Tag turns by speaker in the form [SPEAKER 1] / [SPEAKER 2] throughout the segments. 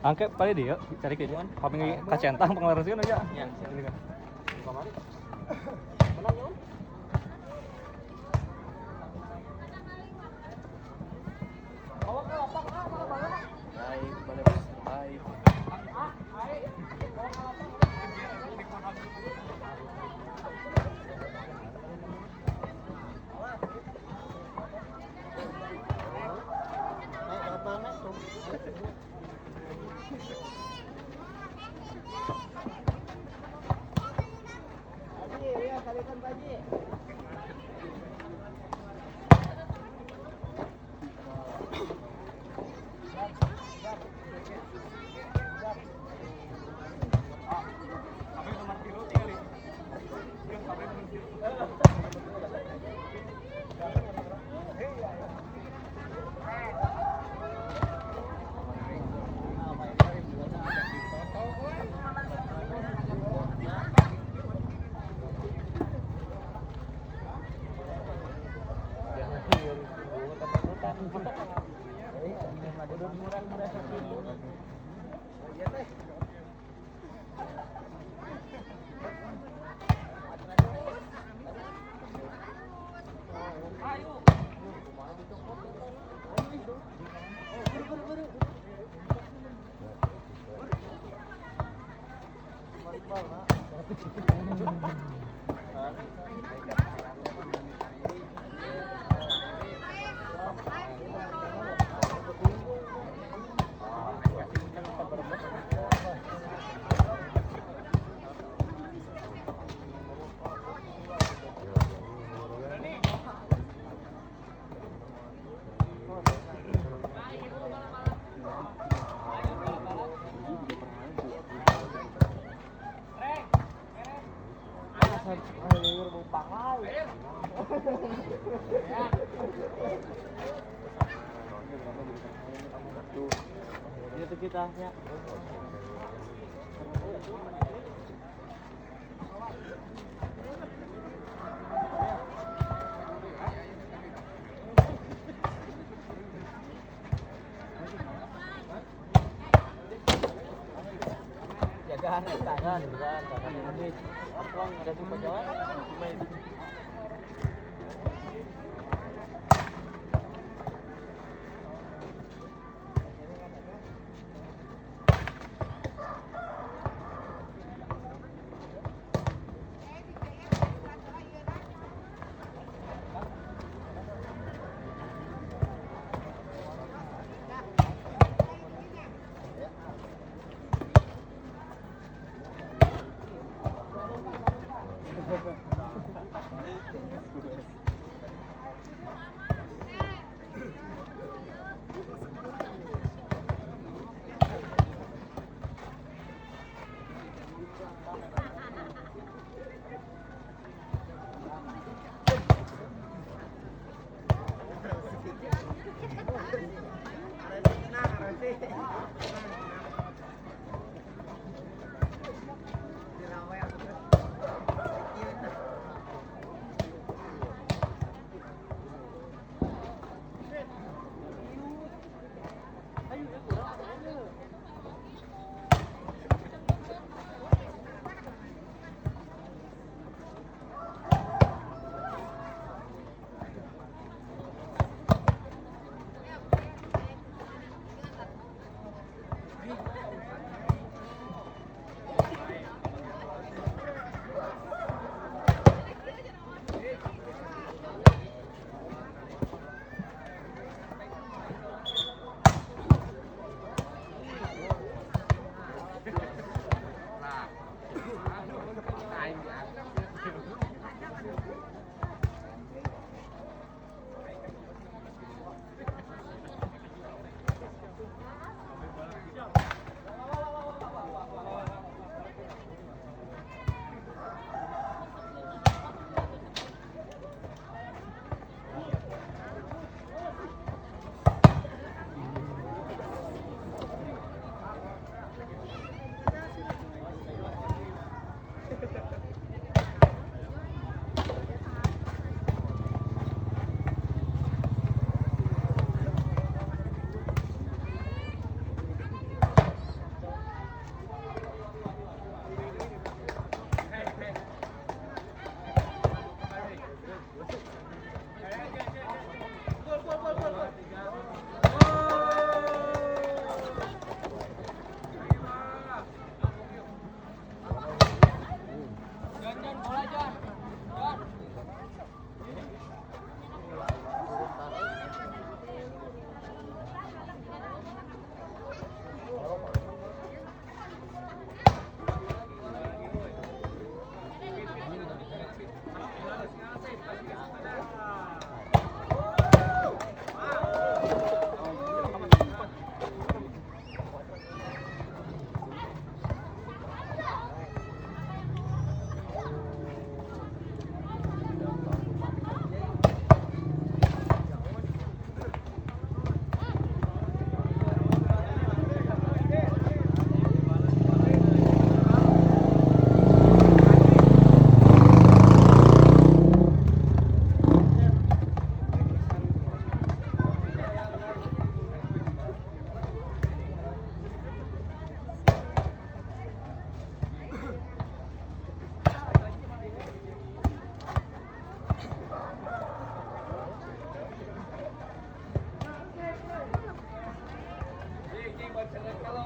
[SPEAKER 1] Angke paling dia cari ke kami kacentang pengelarasian aja.
[SPEAKER 2] Iya.
[SPEAKER 1] Ini kan.
[SPEAKER 2] Kemari. Menang ya, Un? Baik, boleh Bos. Baik. Itu kita ya. Jagaan, jagaan habis. Apa ada tuh jalan?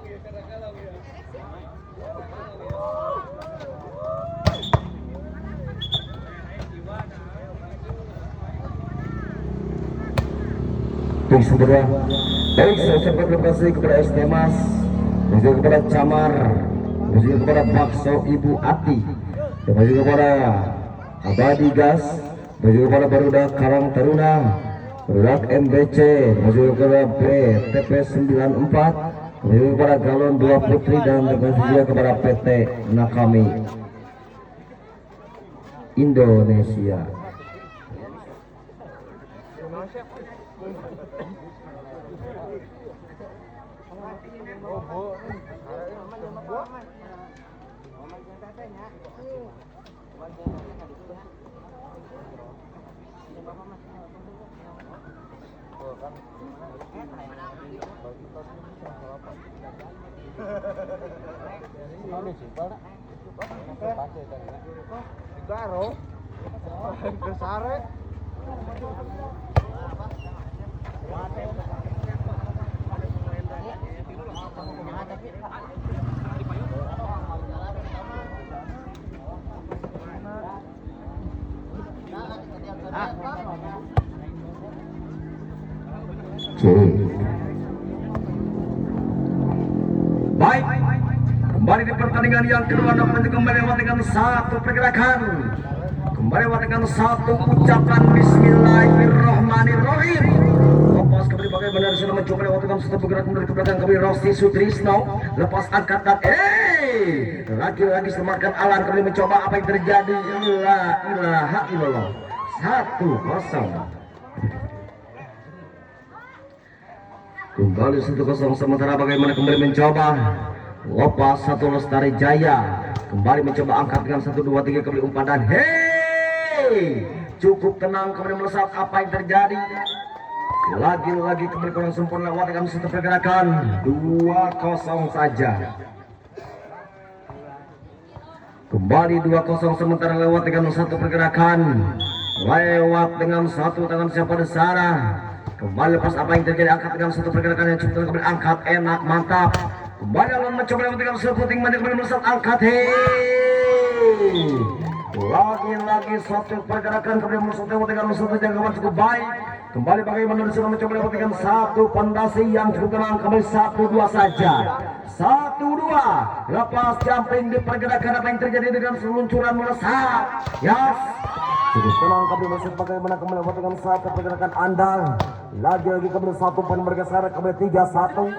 [SPEAKER 3] Baik saudara, baik saya ucapkan terima kasih kepada SD Mas, dan juga kepada Camar, dan juga kepada Bakso Ibu Ati, dan juga kepada Abadi Gas, dan juga kepada Barudak Karang Taruna, Barudak MBC, dan juga kepada BTP 94, dan juga kepada Galon 2 Putri, dan juga kepada PT Nakami Indonesia. Baik, kembali di pertandingan yang kedua dapat kembali dengan satu pergerakan, kembali dengan satu ucapan Bismillahirrahmanirrahim. Lepas kembali bagaimana sudah mencoba lewatkan satu pergerakan dari belakang kembali Rosti Sutrisno, lepas angkat dan lagi-lagi selamatkan Alan kembali mencoba apa yang terjadi. La ilaha illallah. 1-0. Kembali 1-0 sementara bagaimana kembali mencoba lepas satu Lestari Jaya kembali mencoba angkat dengan 1 2 3 kembali umpan dan cukup tenang kembali melesat apa yang terjadi. Lagi-lagi kembali kurang sempurna lewat dengan satu pergerakan 2-0 saja. Kembali 2-0 sementara lewat dengan satu pergerakan, lewat dengan satu tangan siapa Desara. Kembali lepas apa yang terjadi angkat dengan satu pergerakan yang cukup kembali angkat enak mantap. Kembali akan mencoba lewat dengan satu puting mandi kembali melesat angkat lagi-lagi satu pergerakan kembali melesat lewat dengan satu jangkauan cukup baik. Kembali bagaimana sudah mencoba lewat dengan satu pondasi yang cukup tenang kembali 1-2 saja. 1-2 lepas jumping di pergerakan apa yang terjadi dengan seluncuran melesat. Yes. Cukup tenang kembali melesat bagaimana kembali lewat dengan satu pergerakan andal. Lagi-lagi kembali satu poin bergeser kembali 3-1.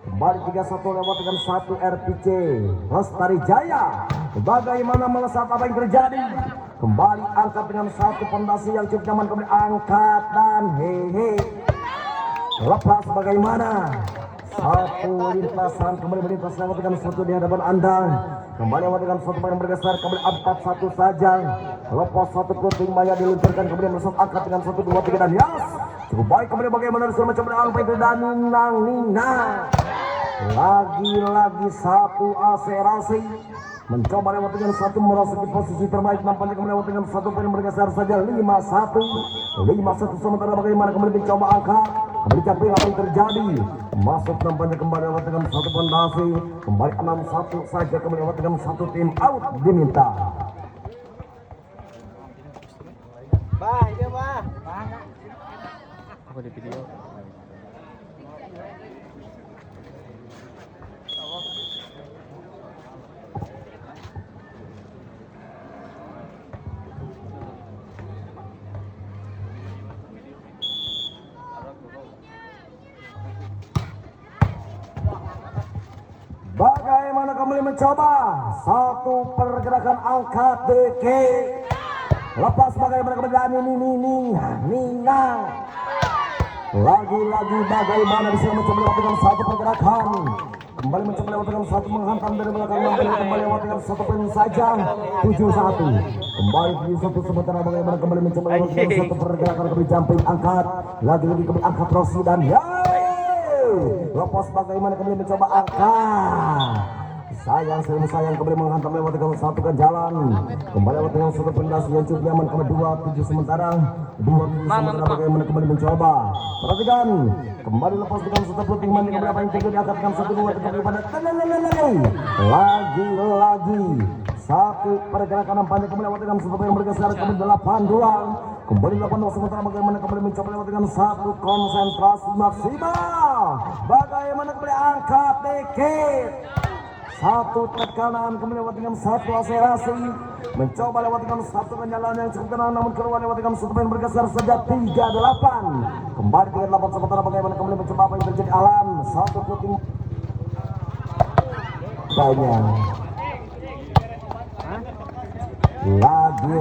[SPEAKER 3] Kembali 3-1 lewat dengan satu RPC Lestari Jaya. Bagaimana melesat apa yang terjadi? Kembali angkat dengan satu pondasi yang cukup nyaman kembali angkat dan lepas bagaimana? Satu lintasan kembali melintas lewat dengan satu di hadapan Anda. Kembali lewat dengan satu poin bergeser kembali 4-1 saja. Lepas satu puting maya diluncurkan kembali melesat angkat dengan 1 2 3 dan yes. Cukup baik kembali bagaimana sudah mencoba angka itu dan Nina. Lagi-lagi satu aserasi mencoba lewat dengan satu merasuki posisi terbaik nampaknya kembali lewat dengan satu poin bergeser saja 5-1 sementara bagaimana kembali mencoba angka kembali capai apa yang terjadi masuk nampaknya kembali lewat dengan satu pondasi kembali 6-1 saja kembali lewat dengan satu tim out diminta.
[SPEAKER 1] Apa di video?
[SPEAKER 3] Bagaimana kembali mencoba satu pergerakan angkat DK lepas bagaimana kembali Nina lagi-lagi bagaimana bisa mencoba lewat dengan satu pergerakan kembali mencoba lewat dengan satu menghantam dari belakang kembali lewat dengan satu poin saja 7-1 kembali 7-1 sementara bagaimana kembali mencoba lewat dengan satu pergerakan kembali jumping angkat lagi-lagi kembali angkat Rossi dan lepas bagaimana kembali mencoba angkat sayang kembali menghantam lewat dengan satu ke jalan, kembali lewat dengan satu pendas yang cukup nyaman ke 27 sementara 27 sementara bagaimana kembali mencoba perhatikan kembali lepas dengan satu puting mandi kembali apa yang tinggal diangkat dengan 1-2 tetapi pada lagi satu pergerakan nampaknya kembali lewat dengan satu yang bergeser kembali 8-2 kembali 8-2 sementara bagaimana kembali mencoba lewat dengan satu konsentrasi maksimal bagaimana kembali angkat dikit satu tekanan kembali lewat dengan satu akselerasi mencoba lewat dengan satu kenyalaan yang cukup tenang namun keluar lewat dengan satu yang bergeser saja 3-8 kembali ke 8 sementara bagaimana kembali mencoba apa yang terjadi alam satu puting banyak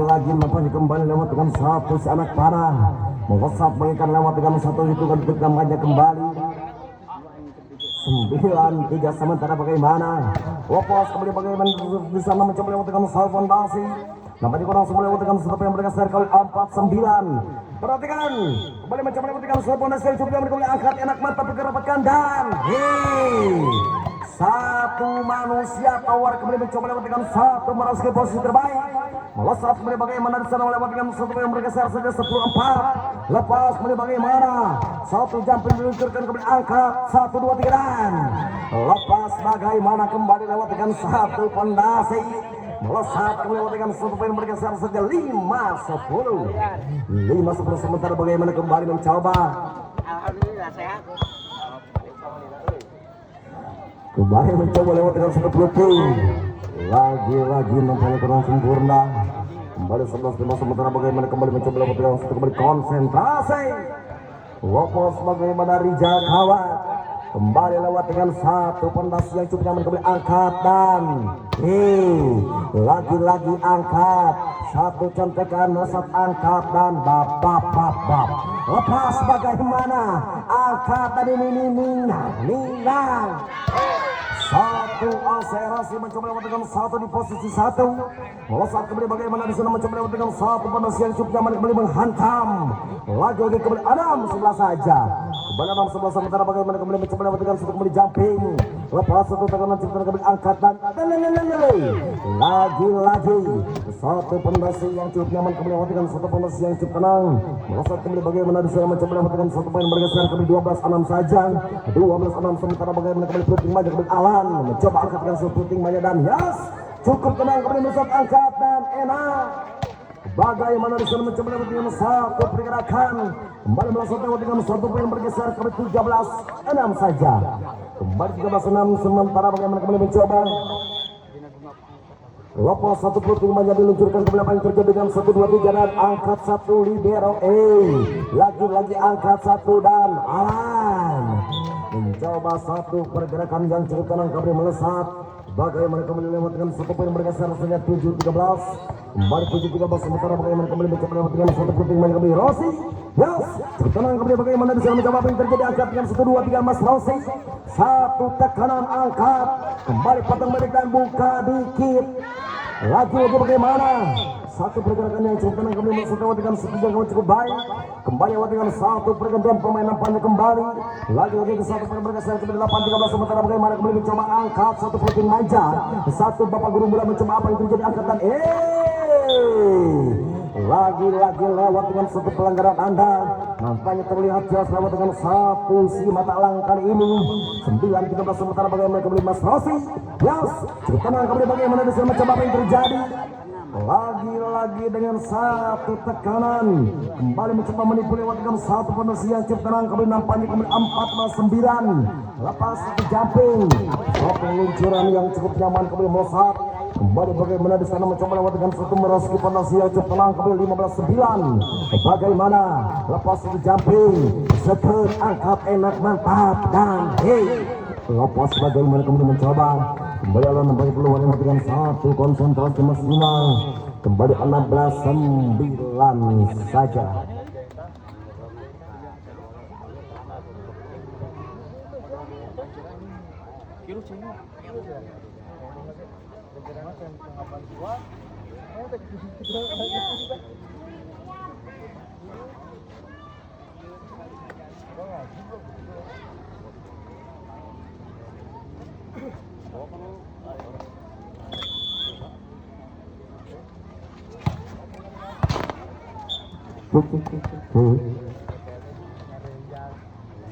[SPEAKER 3] lagi nampaknya kembali lewat dengan satu si anak panah melesat mengikat lewat dengan satu hitungan tegangannya kembali 9-3 sementara bagaimana Wapos kembali bagaimana di sana mencoba lewat dengan satu fondasi nampaknya kurang semua lewat dengan satu yang bergeser kali 4-9 perhatikan kembali mencoba lewat dengan satu fondasi yang cukup kembali angkat enak mantap dikerapatkan dan satu manusia tawar kembali mencoba lewat dengan satu merasuki posisi terbaik melesat kembali bagaimana di sana lewat dengan satu yang bergeser saja 10-4 lepas kembali bagaimana satu jumping diluncurkan kembali angkat 1-2-3 dan lepas bagaimana kembali lewat dengan satu pondasi melesat kembali lewat dengan satu yang bergeser saja 5-10 sementara bagaimana kembali mencoba
[SPEAKER 2] Alhamdulillah sehat.
[SPEAKER 3] kembali mencoba lewat dengan satu puting lagi nampaknya kurang sempurna kembali 11-5 sementara bagaimana kembali mencoba lewat dengan satu kembali konsentrasi Wapos bagaimana Rijal Kawat kembali lewat dengan satu pondasi yang cukup nyaman kembali angkat dan lagi angkat satu contekan melesat angkat dan bab lepas bagaimana angkat dan ini ninang satu akselerasi mencoba lewat dengan satu di posisi satu melesat kembali bagaimana di sana mencoba lewat dengan satu pondasi yang cukup nyaman kembali menghantam lagi kembali Adam sebelah saja kembali Adam sebelah sementara bagaimana kembali mencoba lewat dengan satu kembali jumping lepas satu tekanan cukup kembali angkat dan lagi satu pondasi yang cukup nyaman kembali lewat dengan satu pondasi yang cukup tenang melesat kembali bagaimana di sana mencoba lewat dengan satu poin bergeser kembali 12-6 saja 12-6 sementara bagaimana kembali puting maju kembali alam mencoba angkat dengan satu puting maju dan cukup tenang kembali melesat angkat dan enak bagaimana di sana mencoba lewat dengan satu pergerakan kembali melesat lewat dengan satu poin bergeser kembali 13-6 saja kembali 13-6 sementara bagaimana kembali mencoba lepas satu puting maju diluncurkan kembali apa yang terjadi dengan 1-2-3 dan angkat satu libero lagi angkat satu dan alam mencoba satu pergerakan yang cukup tenang kembali melesat bagaimana kembali lewat dengan satu poin bergeser saja 7-13 kembali 7-13 sementara bagaimana kembali mencoba lewat dengan satu puting maju kembali Rossi cukup tenang kembali bagaimana di sana mencoba apa yang terjadi angkat dengan 1-2-3 Mas Rossi satu tekanan angkat kembali potong balik dan buka dikit lagi bagaimana satu pergerakan yang cukup tenang kembali masuk lewat dengan satu jangkauan cukup baik kembali lewat dengan satu pergantian pemain nampaknya kembali lagi ke satu pemain bergeser ke 8-13 sementara bagaimana kembali mencoba angkat satu puting manja satu bapak guru bola mencoba apa yang terjadi angkat dan lagi lewat dengan satu pelanggaran anda nampaknya terlihat jelas lewat dengan satu si mata elang kali ini 9-13 sementara bagaimana kembali Mas Rossi cukup tenang kembali bagaimana bisa mencoba apa yang terjadi lagi dengan satu tekanan kembali mencoba menipu lewat dengan satu pondasi yang cukup tenang kembali nampaknya kembali 14-9 lepas satu jumping satu luncuran yang cukup nyaman kembali melesat kembali bagaimana di sana mencoba lewat dengan satu merasuki pondasi yang cukup tenang kembali 15-9 bagaimana lepas satu jumping seker angkat enak mantap dan lepas bagaimana kembali mencoba kembali alam membagi peluang yang dengan satu konsentrasi maksimal kembali 16-9 saja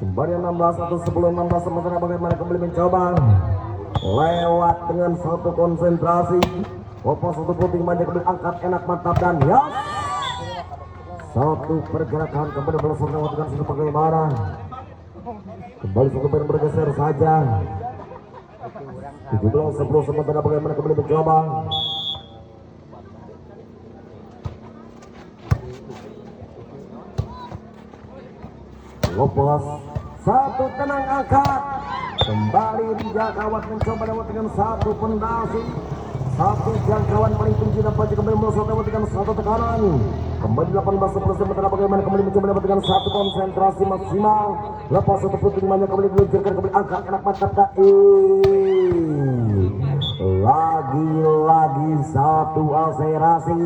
[SPEAKER 3] Kembali 16 atau sebelum 16 sementara bagaimana kembali mencoba lewat dengan satu konsentrasi. Opo satu puting manja kembali angkat enak mantap dan ya. Satu pergerakan kembali melesat lewat dengan satu bagaimana. Kembali satu pemain bergeser saja. 17-10 sementara bagaimana kembali mencoba. Lopos satu tenang angkat kembali dijangkauan mencoba lewat dengan satu pendasi. Satu jangkauan paling tinggi dan pasti kembali melesat lewat dengan satu tekanan. Kembali 18-10 sementara bagaimana kembali mencoba lewat dengan satu konsentrasi maksimal. Lepas satu puting manja kembali diluncurkan kembali angkat enak mantap lagi satu akselerasi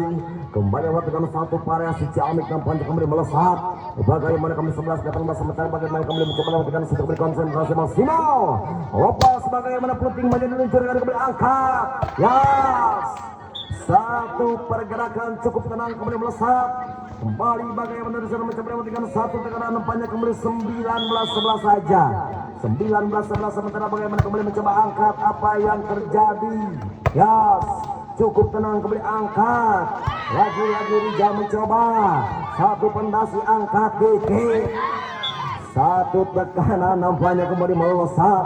[SPEAKER 3] kembali lewat dengan satu variasi ciamik dan panjang kembali melesat. Bagaimana kembali 11-18 sementara bagaimana kembali mencoba lewat dengan satu kembali konsentrasi maksimal. Lepas bagaimana puting manja diluncurkan kembali angkat. Yes. Satu pergerakan cukup tenang kembali melesat. Kembali bagaimana di sana mencoba lewat dengan satu tekanan panjang kembali 19-11 saja. 19-11 sementara bagaimana kembali mencoba angkat apa yang terjadi. Yes. Cukup tenang kembali angkat. Lagi-lagi Rijal mencoba. Satu pendasi angkat dikit. Satu tekanan nampaknya kembali melesat.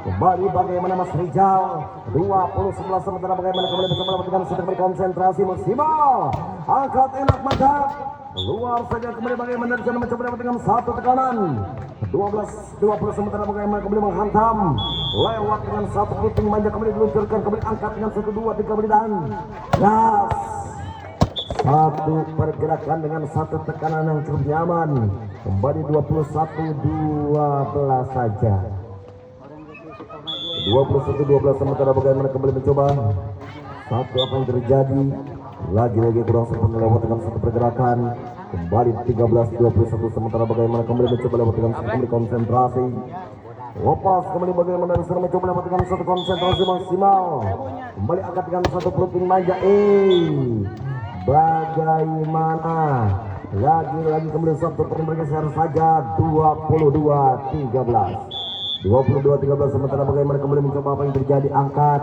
[SPEAKER 3] Kembali bagaimana Mas Rijal 20-11 sementara bagaimana kembali mencoba melakukan satu kembali konsentrasi maksimal. Angkat enak mantap. Keluar saja kembali bagaimana di sana mencoba dengan satu tekanan. 12-20 sementara bagaimana kembali menghantam lewat dengan satu puting manja kembali diluncurkan kembali angkat dengan 1-2-3 kembali dan yes. Satu pergerakan dengan satu tekanan yang cukup nyaman. Kembali 21-12 saja. 21-12 sementara bagaimana kembali mencoba satu apa yang terjadi. Lagi-lagi kurang sempurna lewat dengan satu pergerakan. Kembali 13-21 sementara bagaimana kembali mencoba lewat dengan satu kembali konsentrasi. Lepas kembali bagaimana disuruh mencoba lewat dengan satu konsentrasi maksimal. Kembali angkat dengan satu puting manja. Bagaimana lagi-lagi kembali satu puting bergeser saja 22-13 sementara bagaimana kembali mencoba apa yang terjadi angkat.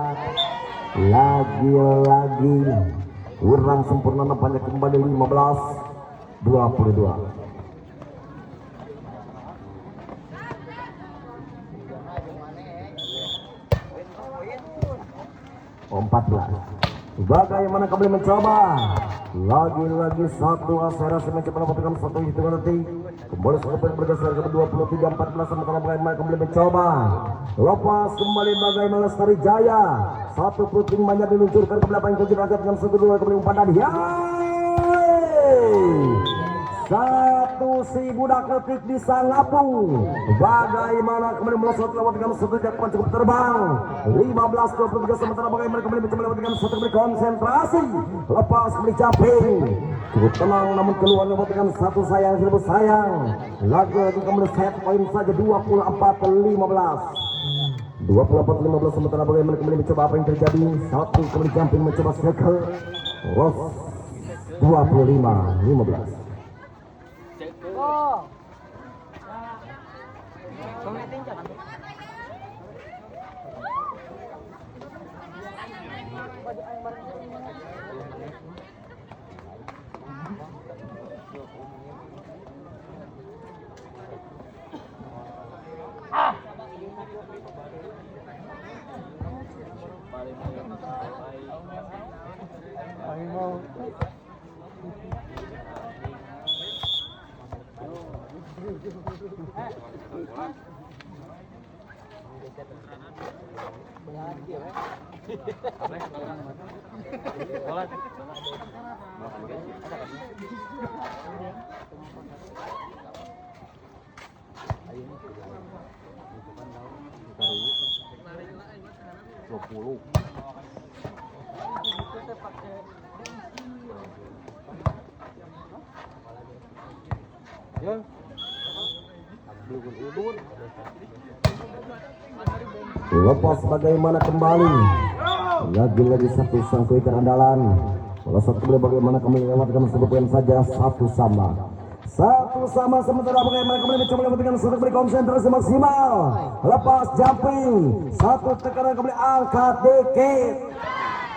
[SPEAKER 3] Lagi-lagi kurang sempurna nampaknya kembali 15-22. 14. Bagaimana kembali mencoba lagi-lagi satu akselerasi mencoba mendapatkan satu hitungan detik. Kembali satu poin bergeser ke 23-14 sementara bagaimana kembali mencoba lepas kembali bagaimana Lestari Jaya satu puting manja diluncurkan ke belakang ke angkat dengan 1-2 kembali umpan dan satu si budak ketik di Sangapu. Bagaimana kembali melesat lewat dengan satu jangkauan cukup terbang 15-23 sementara bagaimana kembali mencoba lewat dengan satu kembali konsentrasi lepas kembali jumping cukup tenang namun keluar lewat dengan satu sayang seribu sayang. Lagi-lagi kembali set poin saja 24-15 sementara bagaimana kembali mencoba apa yang terjadi. Satu kembali jumping mencoba circle loss 25-15. Lepas bagaimana kembali lagi-lagi satu sang kuiker andalan melesat kembali bagaimana kembali lewat dengan satu poin saja 1 sama. Satu sama sementara bagaimana kembali mencoba memberikan satu kembali konsentrasi maksimal. Lepas jumping, satu tekanan kembali angkat dikit.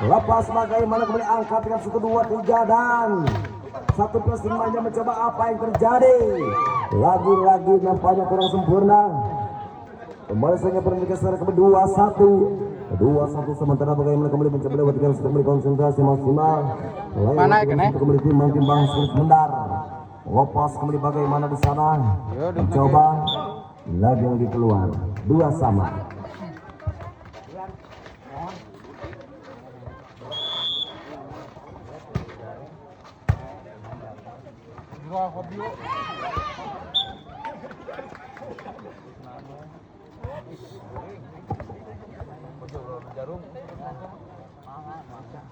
[SPEAKER 3] Lepas bagaimana kembali angkat dengan 1, 2, 3 dan satu pressing manja mencoba apa yang terjadi. Lagi-lagi nampaknya kurang sempurna. Kembali saja bergeser ke 2-1 sementara bagaimana kembali mencoba lewatkan satu kembali konsentrasi maksimal.
[SPEAKER 2] Mana kena?
[SPEAKER 3] Kembali timbang-timbang sebentar. Lepas kembali bagaimana di sana. Coba lagi keluar 2 sama.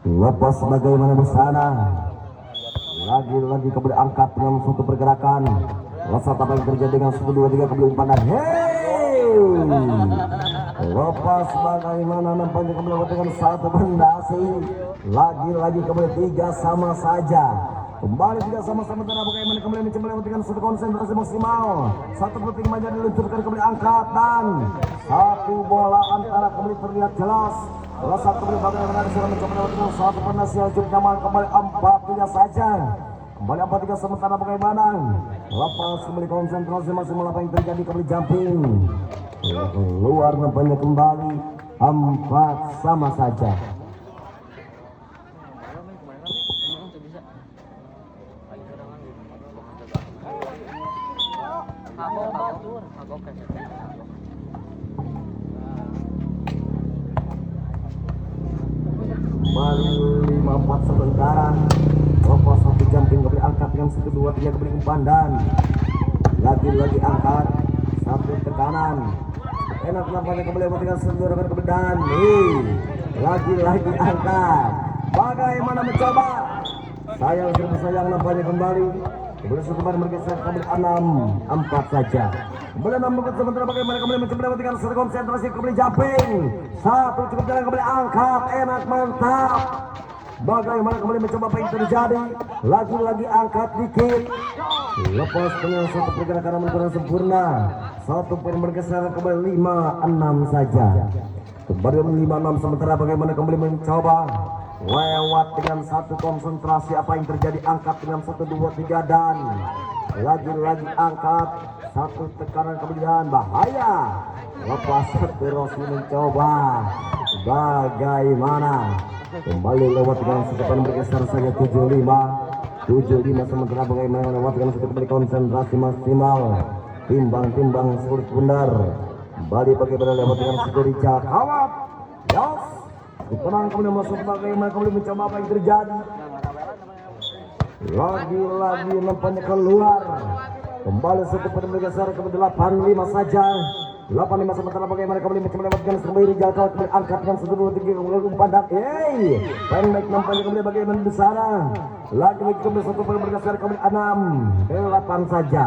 [SPEAKER 3] Lepas bagaimana di sana. Lagi-lagi kembali angkat dengan suatu pergerakan. Lepas apa yang terjadi dengan 1, 2, 3 kembali umpan. Hey! Lepas bagaimana nampaknya kembali dengan satu pendasi. Lagi-lagi kembali 3 sama saja. Kembali 3 sama sementara bagaimana kembali mencoba dengan satu konsentrasi maksimal. Satu puting manja diluncurkan kembali angkat dan satu bola antara kembali terlihat jelas. Bola satu kembali bagaimana disuruh mencoba dengan satu pendasi yang cukup nyaman kembali 4-3 saja. Kembali 4-3 sementara bagaimana. Lepas kembali konsentrasi maksimal apa yang terjadi kembali jumping. Keluar nampaknya kembali 4 sama saja. Kembali 5-4 sementara. Lepas satu jumping kembali angkat dengan 1, 2, 3 kembali umpan dan lagi-lagi angkat satu tekanan. Enak nampaknya kembali dengan sentuhan kembali dan lagi-lagi angkat. Bagaimana mencoba? Sayang nampaknya kembali. Kemudian kembali bergeser kembali 6-4 saja. Kemudian 6 sementara bagaimana kembali mencoba dengan satu konsentrasi kembali jumping. Satu cukup jalan kembali angkat. Enak mantap. Bagaimana kembali mencoba apa yang terjadi. Lagi-lagi angkat dikit. Lepas dengan satu pergerakan kurang sempurna. Satu poin bergeser kembali 5-6 saja. Kembali 5-6 sementara bagaimana kembali mencoba lewat dengan satu konsentrasi apa yang terjadi angkat dengan 1, 2, 3 dan lagi-lagi angkat satu tekanan kemudian bahaya. Lepas terus mencoba bagaimana kembali lewat dengan satu poin bergeser saja 7-5 sementara bagaimana lewat dengan satu kembali konsentrasi maksimal. Timbang-timbang sulit benar. Kembali bagaimana lewat dengan satu Richard Awat. Yes. Tenang kemudian masuk bagaimana kembali mencoba apa yang terjadi. Lagi-lagi nampaknya keluar. Kembali satu poin bergeser ke 8-5 saja. 8-5 sementara bagaimana kembali mencoba lewatkan kembali Rijal Kawat kembali angkat dengan 1, 2, 3 kemudian umpan dan pendek nampaknya kembali bagaimana di sana. Lagi-lagi kembali satu poin bergeser kembali 6-8 saja.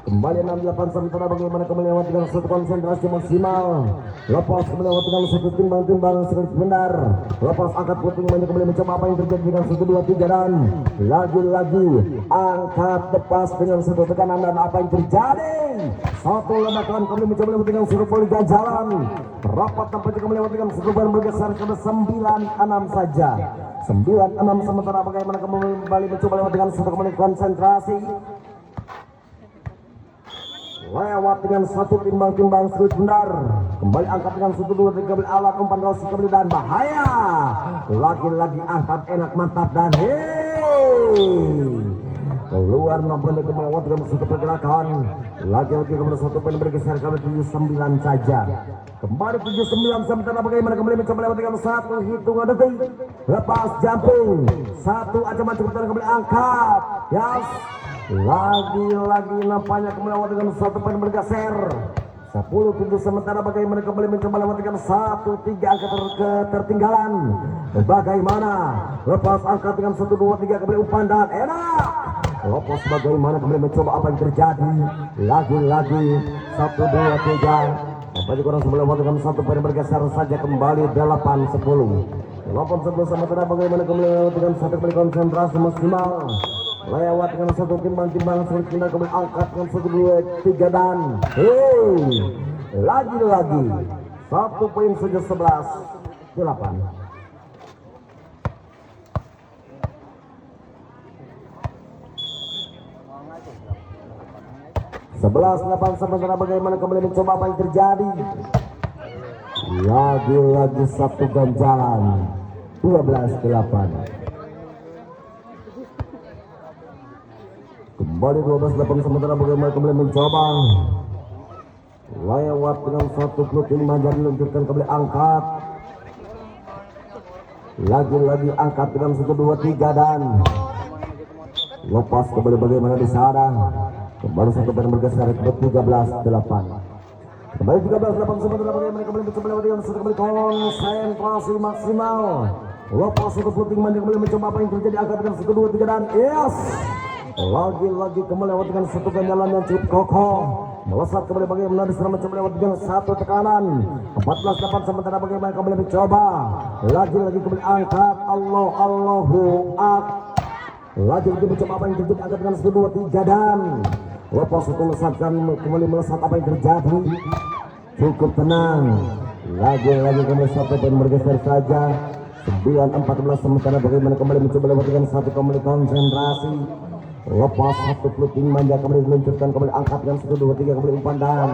[SPEAKER 3] Kembali 6-8 sementara bagaimana kembali lewat dengan satu konsentrasi maksimal. Lepas kembali lewat dengan satu timbang-timbang sebentar. Lepas angkat puting banyak kembali mencoba apa yang terjadi dengan 1, 2, 3 dan lagi-lagi angkat lepas dengan satu tekanan dan apa yang terjadi. Satu ledakan kembali mencoba lewat dengan satu poin jalan. Rapat tampaknya kembali lewat dengan satu poin bergeser ke 9-6 saja. 9-6 sementara bagaimana kembali mencoba lewat dengan satu kembali konsentrasi. Lewat dengan satu timbang-timbang sulit benar. Kembali angkat dengan 1, 2, 3 kembali alat umpan Rossi kembali dan bahaya. Lagi-lagi angkat enak mantap dan keluar nampaknya kembali lewat dengan satu pergerakan. Lagi-lagi kembali satu poin bergeser kembali 7-9 saja. Kembali 7-9 sementara bagaimana kembali mencoba lewat dengan satu hitungan detik. Lepas jumping. Satu ancaman cukup kembali angkat. Yes. Lagi-lagi nampaknya kembali lewat dengan satu poin bergeser 10-7 sementara bagaimana kembali mencoba lewat dengan 1-3 angka ketertinggalan. Bagaimana lepas angkat dengan 1, 2, 3 kembali umpan dan enak. Lepas bagaimana kembali mencoba apa yang terjadi. Lagi-lagi 1, 2, 3 nampaknya kurang sebelum lewat dengan satu poin bergeser saja kembali 8-10 sementara bagaimana kembali lewat dengan satu kembali konsentrasi maksimal. lewat dengan satu timbang sulit kita kembali angkat dengan 1, 2, 3 dan lagi 1 poin saja 11-8. 11-8 sementara bagaimana kembali mencoba apa yang terjadi. Lagi satu ganjalan 12-8. Kembali 12-8 sementara bagaimana kembali mencoba lewat dengan satu floating manja diluncurkan kembali angkat. Lagi angkat dengan 1, 2, 3 dan lepas kembali bagaimana di sana. Kembali satu poin bergeser ke 13-8. Kembali 13-8 sementara bagaimana kembali mencoba lewat dengan satu kembali konsentrasi maksimal. Lepas satu floating manja kembali mencoba apa yang terjadi angkat dengan 1, 2, 3 dan yes. Lagi kembali lewat dengan satu ganjalan yang cukup kokoh. Melesat kembali bagaimana di sana mencoba lewat dengan satu tekanan 14-8 sementara bagaimana kembali mencoba lagi kembali angkat Allahu Akbar. Lagi mencoba apa yang terjadi angkat dengan 1, 2, 3 dan lepas itu melesatkan kembali melesat apa yang terjadi cukup tenang. Lagi kembali satu poin bergeser saja 9-14 sementara bagaimana kembali mencoba lewat dengan satu kembali konsentrasi. Lepas satu floating manja kembali diluncurkan kembali angkat dengan 1, 2, 3 kembali umpan dan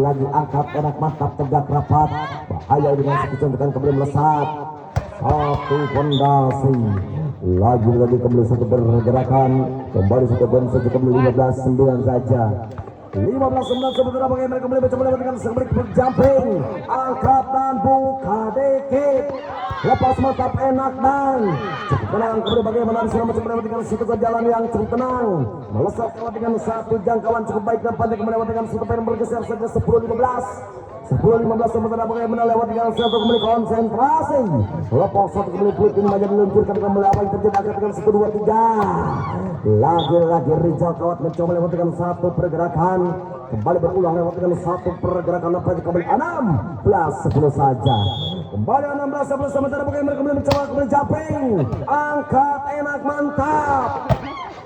[SPEAKER 3] lagi angkat enak mantap tegak rapat bahaya dengan sekecentukan kembali melesat satu fondasi. Lagi kembali satu pergerakan kembali satu poin saja kembali 15-9 saja 15-9 sementara bagaimana kembali mencoba lewat dengan sekembali berjumping angkat dan buka dikit lepas mantap enak dan cukup tenang kembali bagaimana disuruh mencoba lewat dengan satu jalan yang cukup tenang melesat lewat dengan satu jangkauan cukup baik dan panjang kembali lewat dengan satu poin bergeser saja 10-15 sementara bagaimana lewat dengan satu kembali konsentrasi lepas satu kembali floating manja diluncurkan kembali apa yang terjadi angkat dengan 1, 2, 3 lagi Rizal Kawat mencoba lewat dengan satu pergerakan kembali berulang lewat dengan satu pergerakan lepas kembali 16-10 saja kembali 16-10 sementara bagaimana kembali mencoba kembali jumping angkat enak mantap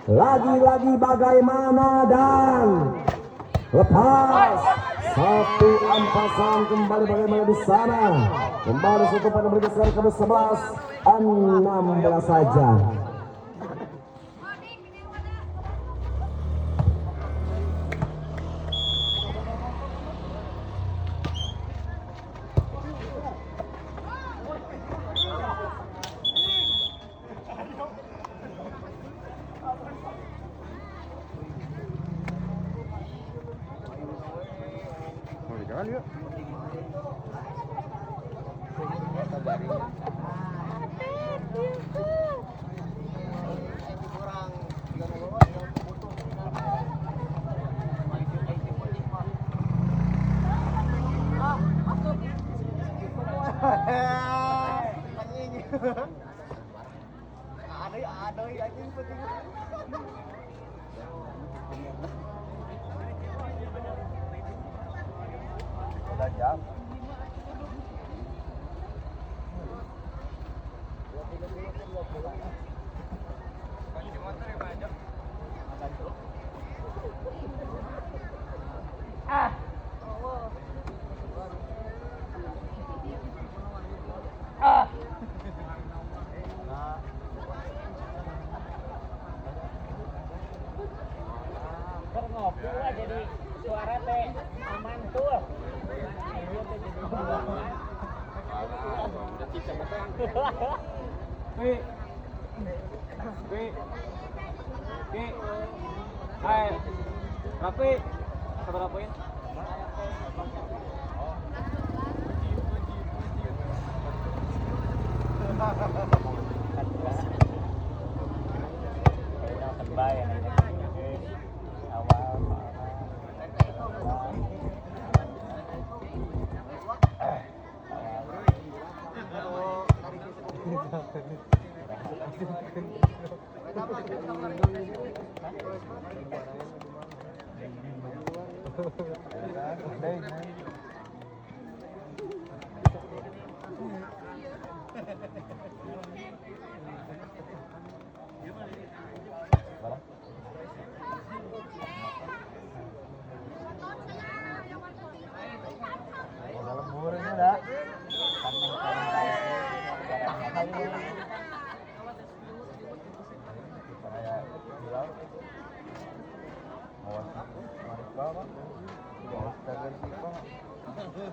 [SPEAKER 3] lagi bagaimana dan lepas satu ampasan kembali bagaimana di sana kembali satu pada bergeser ke 11-16 saja.
[SPEAKER 2] Jadi suara teh aman tuh. Hai, Rapi, seberapa poin? Wow,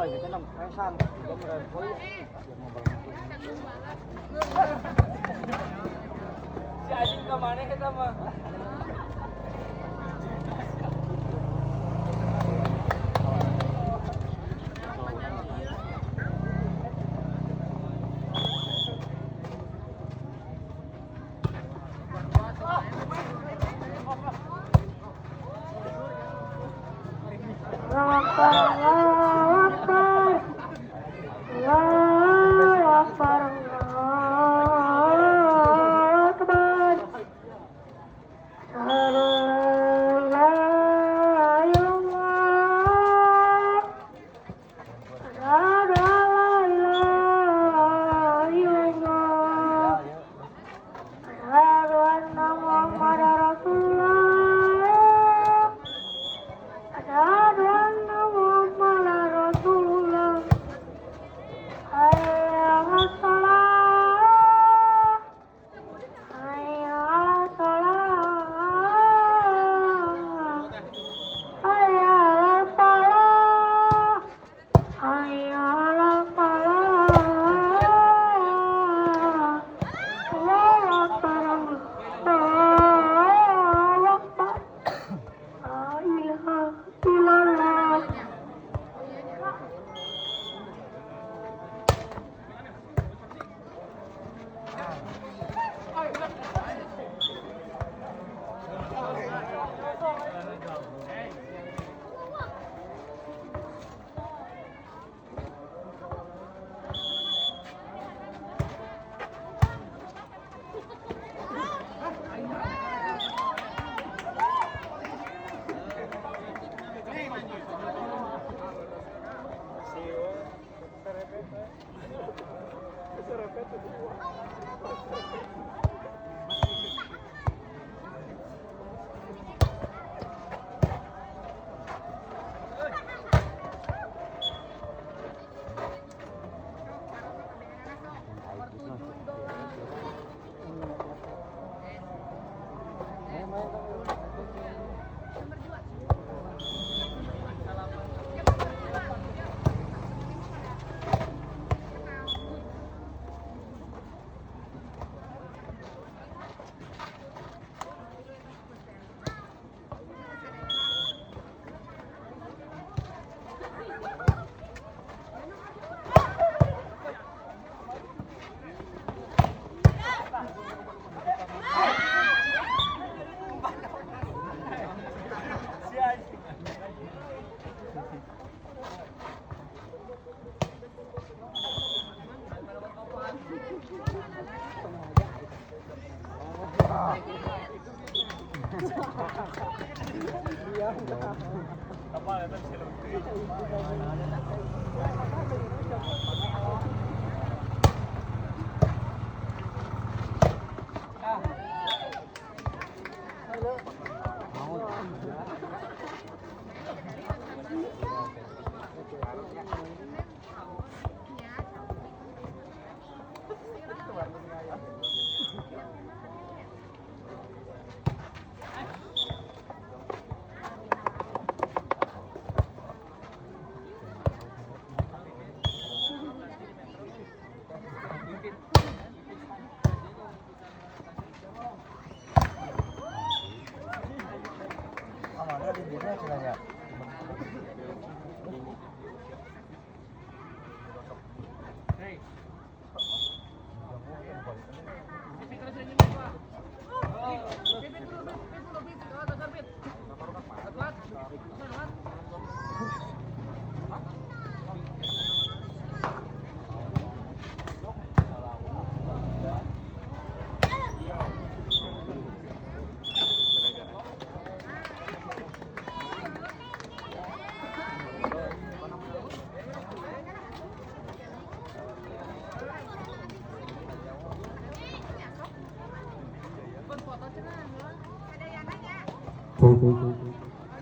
[SPEAKER 2] ini kan pesan, juga mereka si anjing kemana kita mah?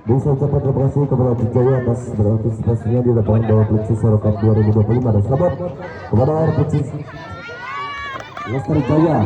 [SPEAKER 4] Bisa ucapkan terima kasih kepada Jaya atas berpartisipasinya di lapangan bawah Pelci Sorokat 2025 dan selamat kepada Pelci Lestari Jaya.